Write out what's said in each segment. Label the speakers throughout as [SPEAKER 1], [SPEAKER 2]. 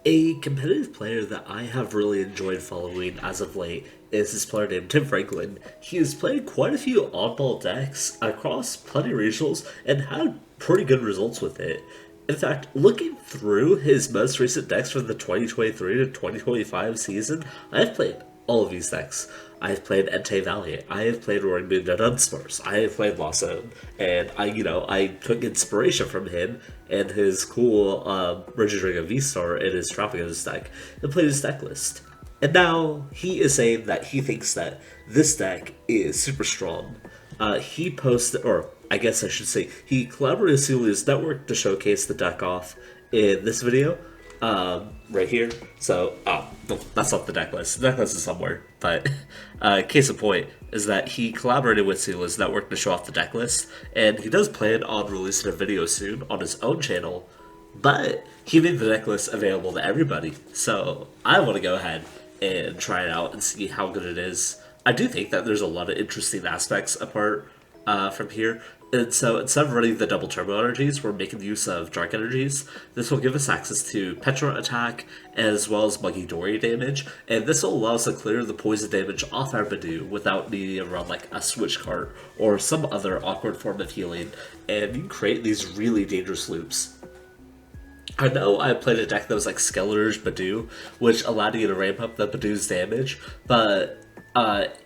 [SPEAKER 1] A competitive player that I have really enjoyed following as of late is this player named Tim Franklin. He has played quite a few oddball decks across plenty of regionals and had pretty good results with it. In fact, looking through his most recent decks from the 2023 to 2025 season, I have played all of these decks. I have played Entei Valiant, I have played Roaring Moon Dunsparce, I have played Lost Zone, and I took inspiration from him and his cool Regidrago V-Star in his Terapagos deck and played his deck list. And now he is saying that he thinks that this deck is super strong. He posted, or I guess I should say, he collaborated with Celia's network to showcase the deck off in this video. Right here. So, that's not the deck list. The deck list is somewhere. But, case in point is that he collaborated with Celia's network to show off the deck list, and he does plan on releasing a video soon on his own channel, but he made the deck list available to everybody. So, I want to go ahead and try it out and see how good it is. I do think that there's a lot of interesting aspects apart from here. And so instead of running the double turbo energies, we're making use of dark energies. This will give us access to Pecharunt attack as well as Munkidori damage, and this will allow us to clear the poison damage off our Budew without needing to run like a Switch Cart or some other awkward form of healing, and you can create these really dangerous loops. I know I played a deck that was like Skeletor's Budew, which allowed you to ramp up the Budew's damage, but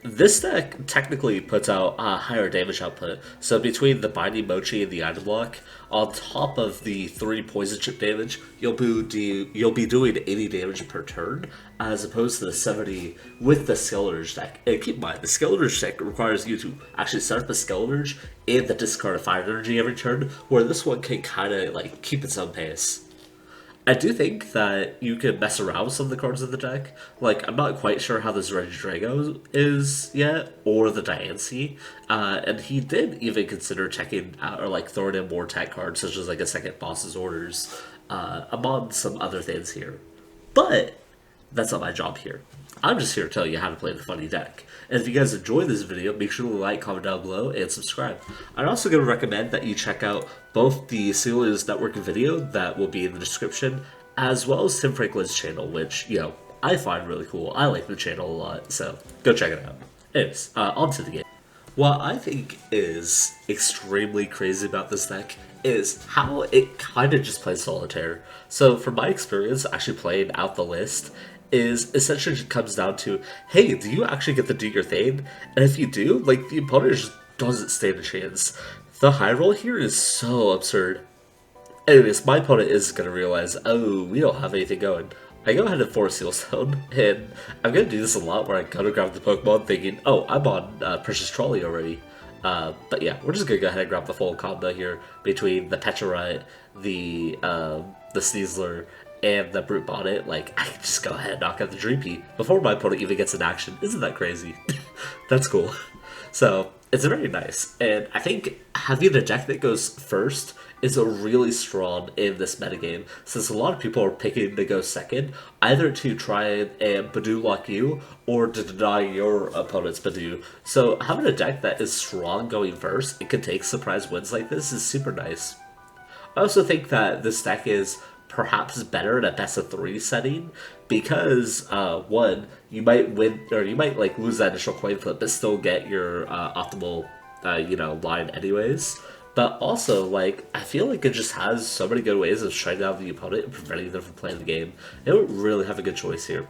[SPEAKER 1] this deck technically puts out a higher damage output. So between the Binding Mochi and the item block, on top of the 3 poison chip damage, you'll be doing 80 damage per turn, as opposed to the 70 with the Skeletor's deck. And keep in mind, the Skeletor's deck requires you to actually set up the Skeletor's and the discard of 5 energy every turn, where this one can kind of like keep its own pace. I do think that you can mess around with some of the cards in the deck. Like, I'm not quite sure how this Regidrago is yet, or the Diancie. And he did even consider checking out, or like throwing in more tech cards, such as like a second boss's orders, among some other things here. But that's not my job here. I'm just here to tell you how to play the funny deck. And if you guys enjoyed this video, make sure to like, comment down below, and subscribe. I'm also going to recommend that you check out both the Celia's network video that will be in the description, as well as Tim Franklin's channel, which, you know, I find really cool. I like the channel a lot, so go check it out. Anyways, on to the game. What I think is extremely crazy about this deck is how it kind of just plays solitaire. So from my experience actually playing out the list, is essentially just comes down to, hey, do you actually get to do your thing? And if you do, like, the opponent just doesn't stand a chance. The high roll here is so absurd. Anyways, my opponent is going to realize, oh, we don't have anything going. I go ahead and force Seal Zone, and I'm going to do this a lot where I go to grab the Pokemon thinking, oh, I'm on Precious Trolley already. But yeah, we're just going to go ahead and grab the full combo here between the Pecharunt, the Sneasler, and the Brute Bonnet. Like, I can just go ahead and knock out the Dreepy before my opponent even gets in action. Isn't that crazy? That's cool. So, it's very nice. And I think having a deck that goes first is a really strong in this metagame, since a lot of people are picking to go second, either to try and Budew lock you, or to deny your opponent's Budew. So having a deck that is strong going first and can take surprise wins like this is super nice. I also think that this deck is perhaps better in a best of 3 setting, because one, you might win, or you might like lose that initial coin flip but still get your optimal line anyways. But also, like, I feel like it just has so many good ways of shutting down the opponent and preventing them from playing the game. They would really have a good choice here.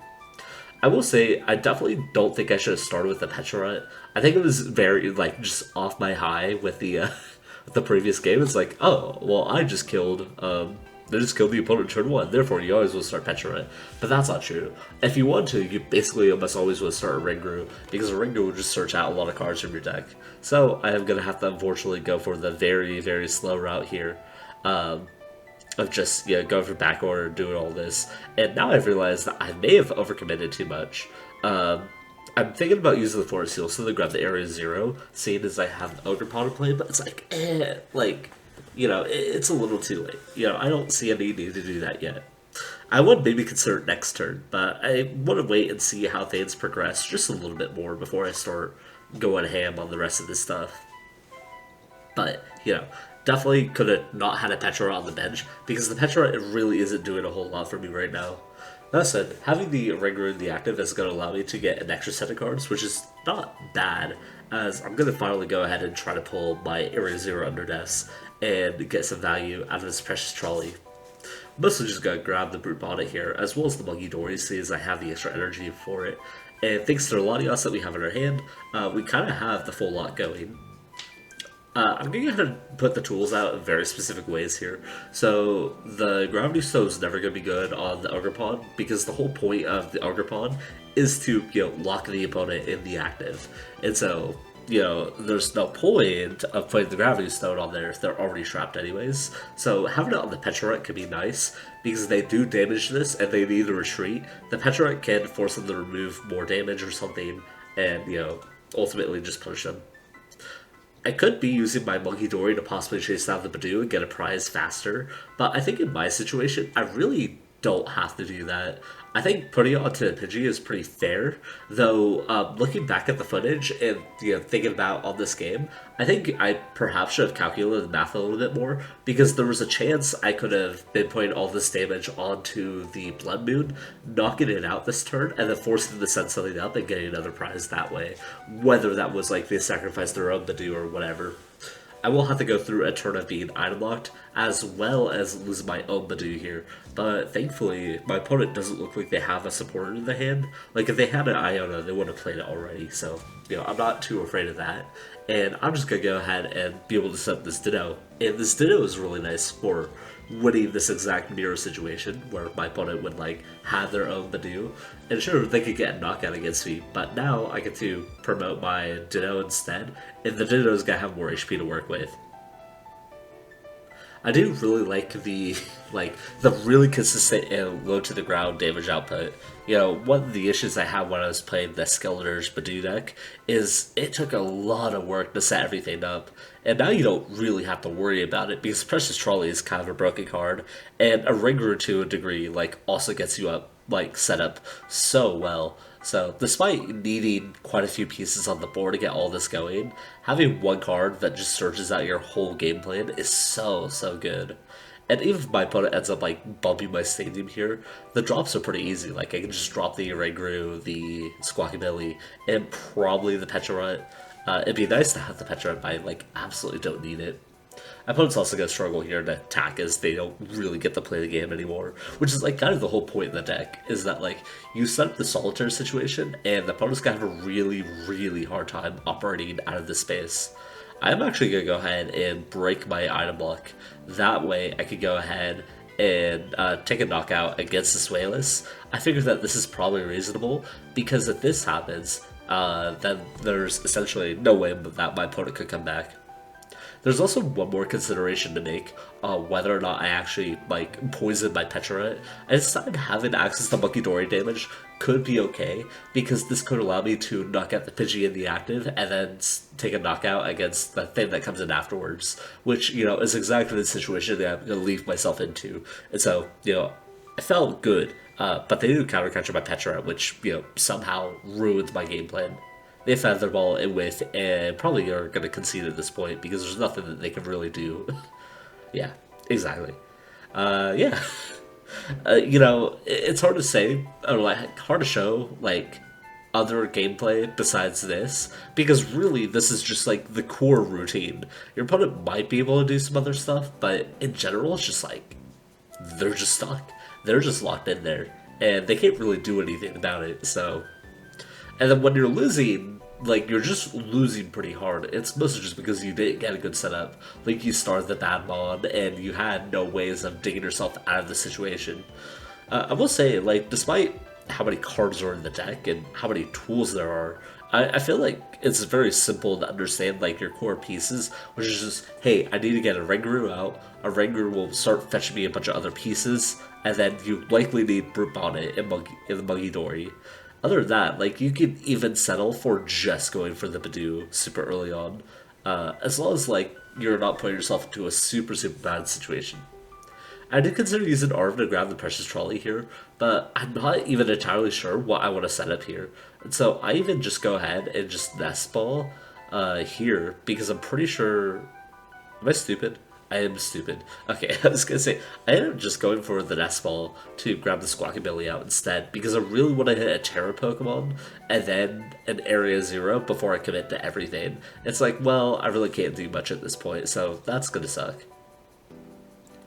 [SPEAKER 1] I will say, I definitely don't think I should have started with the Pecharunt. I think it was very, like, just off my high with the with the previous game. It's like, oh, well, I just killed they just killed the opponent turn 1, therefore you always will start Pecharunt. But that's not true. If you want to, you basically almost always will start Oranguru, because Oranguru will just search out a lot of cards from your deck. So I am going to have to unfortunately go for the very, very slow route here. Of just, going for back order, doing all this. And now I've realized that I may have overcommitted too much. I'm thinking about using the Forest Seal so to grab the Area 0, seeing as I have the Ogerpon to play, but it's like, it's a little too late. I don't see any need to do that yet. I would maybe consider it next turn, but I want to wait and see how things progress just a little bit more before I start going ham on the rest of this stuff. But, definitely could have not had a Pecharunt on the bench, because the Pecharunt, it really isn't doing a whole lot for me right now. That said, having the Oranguru in the active is going to allow me to get an extra set of cards, which is not bad, as I'm going to finally go ahead and try to pull my Area 0 Underdepths and get some value out of this precious trolley. Mostly just going to grab the Brute Bonnet here, as well as the Munkidori, seeing as I have the extra energy for it. And thanks to the Latias that we have in our hand, we kind of have the full lot going. I'm going to go ahead and put the tools out in very specific ways here. So the Gravity Stone is never going to be good on the Ogerpon, because the whole point of the Ogerpon is to, lock the opponent in the active. And so, there's no point of putting the Gravity Stone on there if they're already trapped anyways. So having it on the Pecharunt could be nice, because they do damage this and they need to retreat. The Pecharunt can force them to remove more damage or something, and, ultimately just punish them. I could be using my Munkidori to possibly chase down the Budew and get a prize faster, but I think in my situation, I really don't have to do that. I think putting it onto Pidgey is pretty fair, though looking back at the footage and thinking about on this game, I think I perhaps should have calculated the math a little bit more, because there was a chance I could have been putting all this damage onto the Bloodmoon, knocking it out this turn, and then forcing them to send something up and getting another prize that way, whether that was like they sacrificed their own Budew or whatever. I will have to go through a turn of being item locked, as well as lose my own Budew here, but thankfully my opponent doesn't look like they have a supporter in the hand. Like if they had an Iono, they would have played it already, so I'm not too afraid of that. And I'm just going to go ahead and be able to set up this Ditto, and this Ditto is really nice for winning this exact mirror situation where my opponent would like have their own Budew, and sure, they could get a knockout against me, but now I get to promote my Ditto instead, and the Ditto's gonna have more HP to work with. I do really like the really consistent and low to the ground damage output. One of the issues I had when I was playing the Skeletor's Budew deck is it took a lot of work to set everything up, and now you don't really have to worry about it because Precious Trolley is kind of a broken card, and Oranguru to a degree also gets you up set up so well. So despite needing quite a few pieces on the board to get all this going, having one card that just searches out your whole game plan is so good. And even if my opponent ends up bumping my stadium here, the drops are pretty easy. I can just drop the Oranguru, the Squawkabilly, and probably the Pecharunt. It'd be nice to have the Pecharunt, but I absolutely don't need it. My opponent's also going to struggle here to attack, as they don't really get to play the game anymore, which is kind of the whole point of the deck, is that you set up the solitaire situation and the opponent's going to have a really hard time operating out of this space. I'm actually going to go ahead and break my item block. That way I could go ahead and take a knockout against the Swayless. I figured that this is probably reasonable, because if this happens, then there's essentially no way that my opponent could come back. There's also one more consideration to make, whether or not I actually poison my Pecharunt. I decided having access to Munkidori damage could be okay, because this could allow me to knock out the Pidgey in the active and then take a knockout against the thing that comes in afterwards, which, is exactly the situation that I'm going to leave myself into. And so, I felt good, but they do counter my Pecharunt, which, somehow ruins my game plan. They Feather Ball it with, and probably are going to concede at this point, because there's nothing that they can really do. Yeah, exactly. Yeah. It's hard to say, or hard to show, other gameplay besides this, because really this is just the core routine. Your opponent might be able to do some other stuff, but in general it's just they're just stuck. They're just locked in there, and they can't really do anything about it, so... And then when you're losing, you're just losing pretty hard. It's mostly just because you didn't get a good setup. You started the bad mod, and you had no ways of digging yourself out of the situation. I will say, despite how many cards are in the deck and how many tools there are, I feel like it's very simple to understand, your core pieces, which is just, hey, I need to get a Oranguru out. A Oranguru will start fetching me a bunch of other pieces, and then you likely need Brute Bonnet in the Munkidori. Other than that, you can even settle for just going for the Budew super early on, as long as, you're not putting yourself into a super bad situation. I did consider using Arm to grab the Precious Trolley here, but I'm not even entirely sure what I want to set up here. And so I even just go ahead and just Nest Ball here, because I'm pretty sure... Am I stupid? I am stupid. Okay, I was gonna say, I ended up just going for the Nest Ball to grab the Squawkabilly out instead, because I really want to hit a Terra Pokemon, and then an Area 0 before I commit to everything. It's like, well, I really can't do much at this point, so that's gonna suck.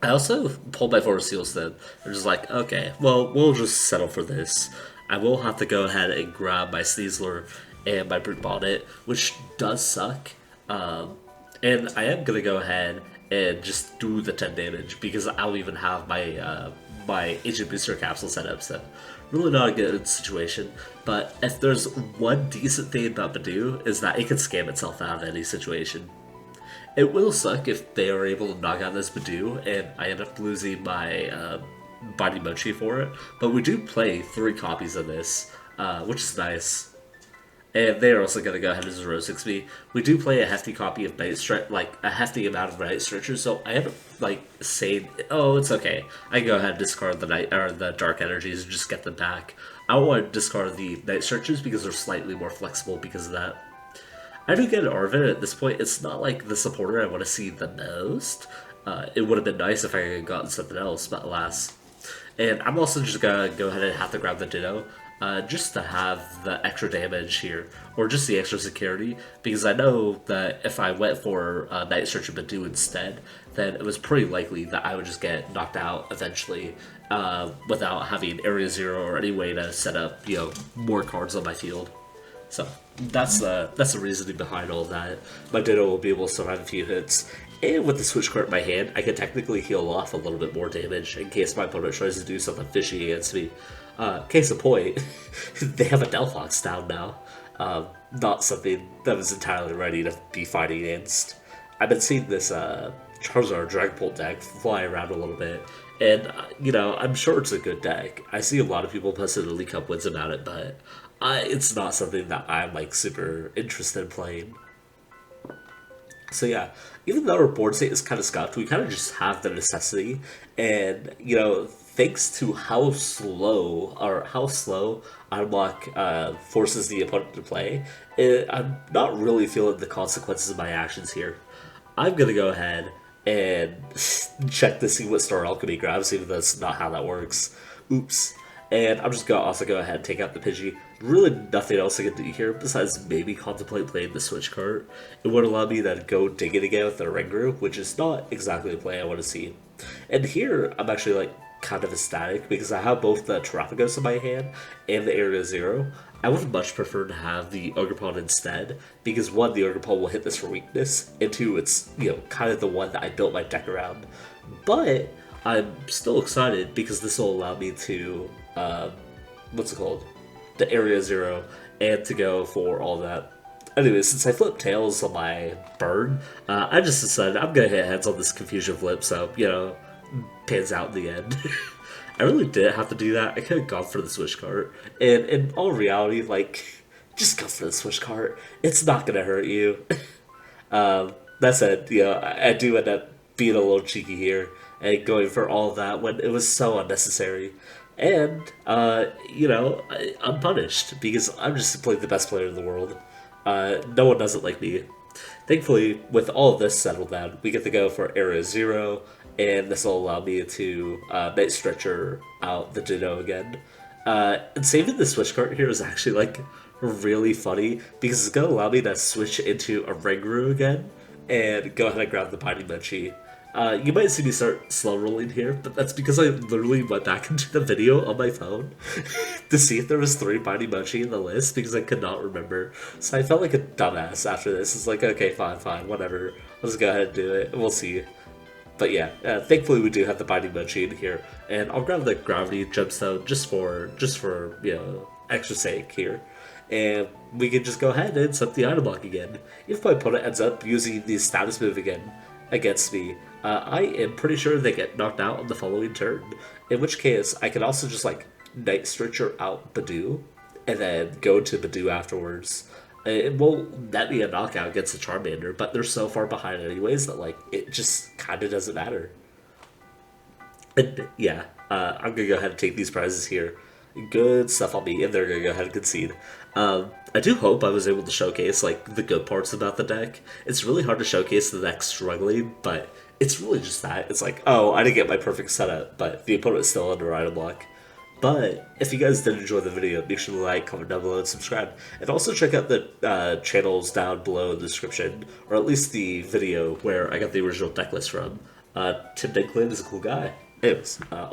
[SPEAKER 1] I also pulled my Forest Seals then. I'm just like, okay, well, we'll just settle for this. I will have to go ahead and grab my Sneasler and my Brute Bonnet, which does suck. And I am going to go ahead and just do the 10 damage, because I'll even have my my Agent Booster Capsule set up, so really not a good situation. But if there's one decent thing about Budew, is that it can scam itself out of any situation. It will suck if they are able to knock out this Budew and I end up losing my Binding Mochi for it, but we do play 3 copies of this, which is nice. And they are also going to go ahead and 0-6 me. We do play a hefty copy of Night Stretcher, like a hefty amount of Night Stretchers, so I end up like saying, oh, it's okay. I can go ahead and discard the night or the Dark Energies and just get them back. I want to discard the Night Stretchers because they're slightly more flexible because of that. I do get an Arvin at this point. It's not like the supporter I want to see the most. It would have been nice if I had gotten something else, but alas. And I'm also just going to go ahead and have to grab the Ditto. Just to have the extra damage here, or just the extra security, because I know that if I went for Night Stretcher Budew instead, then it was pretty likely that I would just get knocked out eventually without having Area 0 or any way to set up, you know, more cards on my field. So that's the reasoning behind all that. My Ditto will be able to survive a few hits, and with the Switch Cart in my hand, I can technically heal off a little bit more damage in case my opponent tries to do something fishy against me. Case in point, they have a Delphox down now. Not something that was entirely ready to be fighting against. I've been seeing this Charizard Dragapult deck fly around a little bit, and you know, I'm sure it's a good deck. I see a lot of people posting Elite Cup wins about it, but it's not something that I'm like super interested in playing. So yeah, even though our board state is kind of scuffed, we kind of just have the necessity, and you know, thanks to how slow Unlock forces the opponent to play, I'm not really feeling the consequences of my actions here. I'm gonna go ahead and check to see what Star Alchemy grabs, even though that's not how that works. Oops. And I'm just gonna also go ahead and take out the Pidgey. Really nothing else I can do here besides maybe contemplate playing the Switch Cart. It would allow me to go dig it again with the Oranguru, which is not exactly the play I want to see. And here, I'm actually like kind of ecstatic because I have both the Terapagos in my hand and the Area 0. I would much prefer to have the Ogerpon instead, because one, the Ogerpon will hit this for weakness, and two, it's, you know, kind of the one that I built my deck around. But I'm still excited because this will allow me to what's it called? The Area 0, and to go for all that. Anyway, since I flipped tails on my burn, I just decided I'm gonna hit heads on this Confusion flip, so, you know, pans out in the end. I really didn't have to do that. I could have gone for the Switch Cart. And in all reality, like, just go for the Switch Cart. It's not gonna hurt you. That said, you know, I do end up being a little cheeky here and going for all of that when it was so unnecessary. And, you know, I'm punished because I'm just simply the best player in the world. No one does it like me. Thankfully, with all of this settled down, we get to go for Area 0, and this will allow me to Night Stretcher out the Ditto again. And saving the Switch Cart here is actually, like, really funny, because it's going to allow me to switch into a Oranguru again, and go ahead and grab the Binding Mochi. You might see me start slow rolling here, but that's because I literally went back into the video on my phone to see if there was 3 Binding Mochi in the list, because I could not remember. So I felt like a dumbass after this. It's like, okay, fine, whatever. Let's go ahead and do it, and we'll see. But yeah, thankfully we do have the Binding Mochi in here, and I'll grab the Gravity Gemstone just for you know, extra sake here. And we can just go ahead and set the Iono block again. If my opponent ends up using the status move again against me, I am pretty sure they get knocked out on the following turn, in which case I can also just like Night Stretcher out Budew, and then go to Budew afterwards. It won't net me a knockout against the Charmander, but they're so far behind anyways that like it just kind of doesn't matter. And yeah, I'm gonna go ahead and take these prizes here. Good stuff on me, and they're gonna go ahead and concede. I do hope I was able to showcase like the good parts about the deck. It's really hard to showcase the deck struggling, but it's really just that. It's like, oh, I didn't get my perfect setup, but the opponent's still under item block. But if you guys did enjoy the video, make sure to like, comment down below, and subscribe. And also check out the channels down below in the description, or at least the video where I got the original deck list from. Tim Dinklage is a cool guy. Anyways,